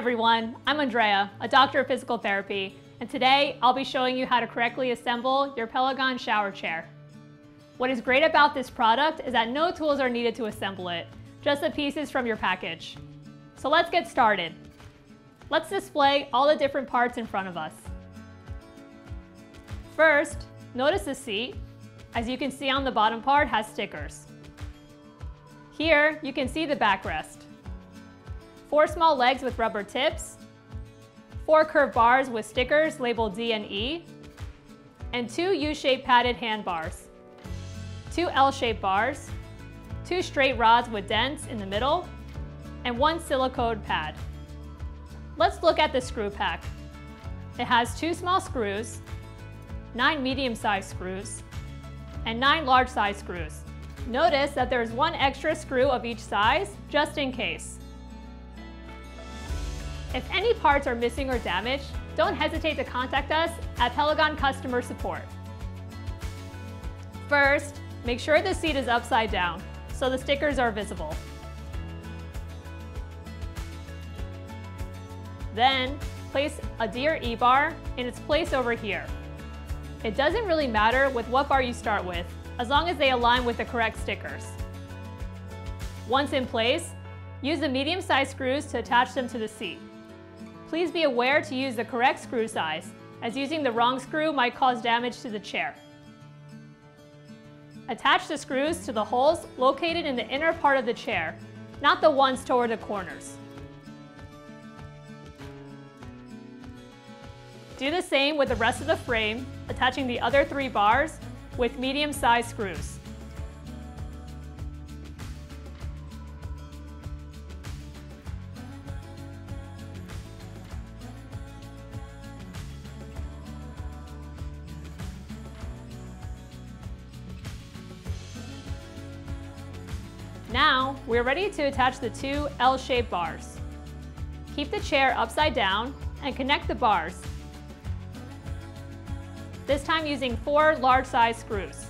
everyone, I'm Andrea, a doctor of physical therapy, and today I'll be showing you how to correctly assemble your PELEGON shower chair. What is great about this product is that no tools are needed to assemble it, just the pieces from your package. So let's get started. Let's display all the different parts in front of us. First, notice the seat. As you can see on the bottom part has stickers. Here you can see the backrest. 4 small legs with rubber tips, 4 curved bars with stickers labeled D and E, and 2 U-shaped padded handbars, 2 L-shaped bars, 2 straight rods with dents in the middle, and 1 silicone pad. Let's look at the screw pack. It has 2 small screws, 9 medium-sized screws, and 9 large-sized screws. Notice that there is 1 extra screw of each size, just in case. If any parts are missing or damaged, don't hesitate to contact us at PELEGON Customer Support. First, make sure the seat is upside down, so the stickers are visible. Then, place a D or E bar in its place over here. It doesn't really matter with what bar you start with, as long as they align with the correct stickers. Once in place, use the medium-sized screws to attach them to the seat. Please be aware to use the correct screw size, as using the wrong screw might cause damage to the chair. Attach the screws to the holes located in the inner part of the chair, not the ones toward the corners. Do the same with the rest of the frame, attaching the other 3 bars with medium-sized screws. Now, we're ready to attach the 2 L-shaped bars. Keep the chair upside down and connect the bars, this time using 4 large-sized screws.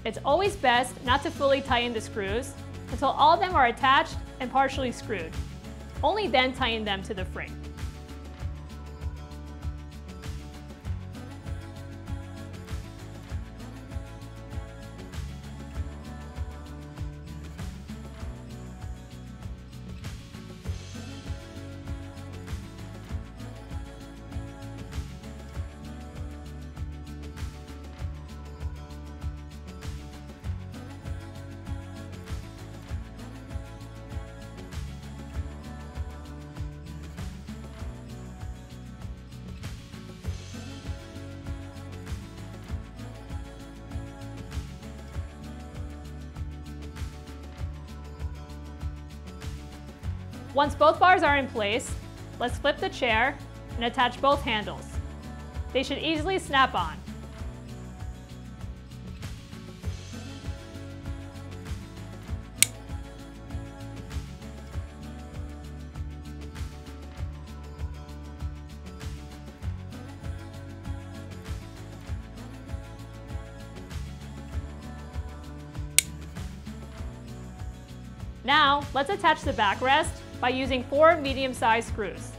It's always best not to fully tighten the screws until all of them are attached and partially screwed. Only then tighten them to the frame. Once both bars are in place, let's flip the chair and attach both handles. They should easily snap on. Now, let's attach the backrest by using 4 medium-sized screws.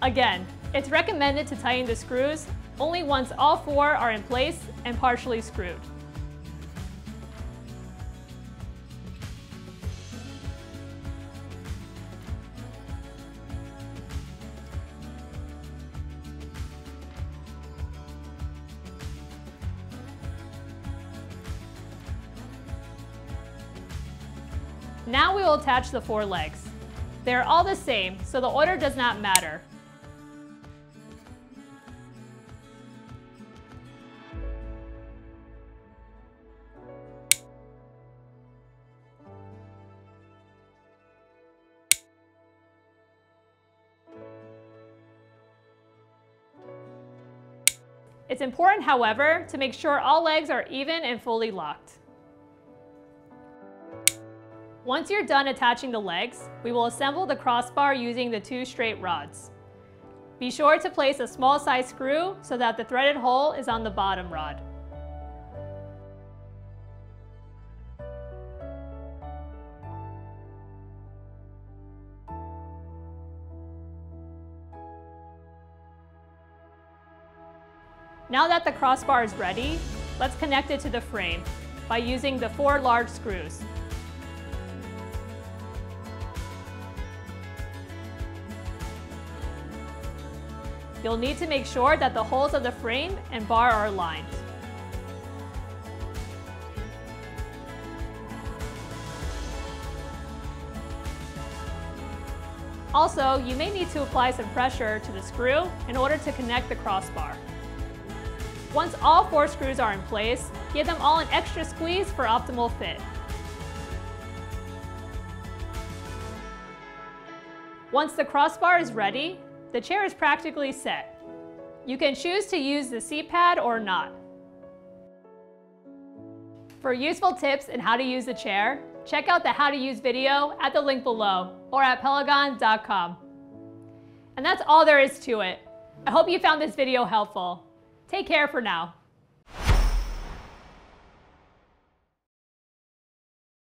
Again, it's recommended to tighten the screws only once all 4 are in place and partially screwed. Now we will attach the 4 legs. They are all the same, so the order does not matter. It's important, however, to make sure all legs are even and fully locked. Once you're done attaching the legs, we will assemble the crossbar using the 2 straight rods. Be sure to place a small size screw so that the threaded hole is on the bottom rod. Now that the crossbar is ready, let's connect it to the frame by using the 4 large screws. You'll need to make sure that the holes of the frame and bar are aligned. Also, you may need to apply some pressure to the screw in order to connect the crossbar. Once all 4 screws are in place, give them all an extra squeeze for optimal fit. Once the crossbar is ready, the chair is practically set. You can choose to use the seat pad or not. For useful tips on how to use the chair, check out the How to Use video at the link below or at pelegon.com. And that's all there is to it. I hope you found this video helpful. Take care for now.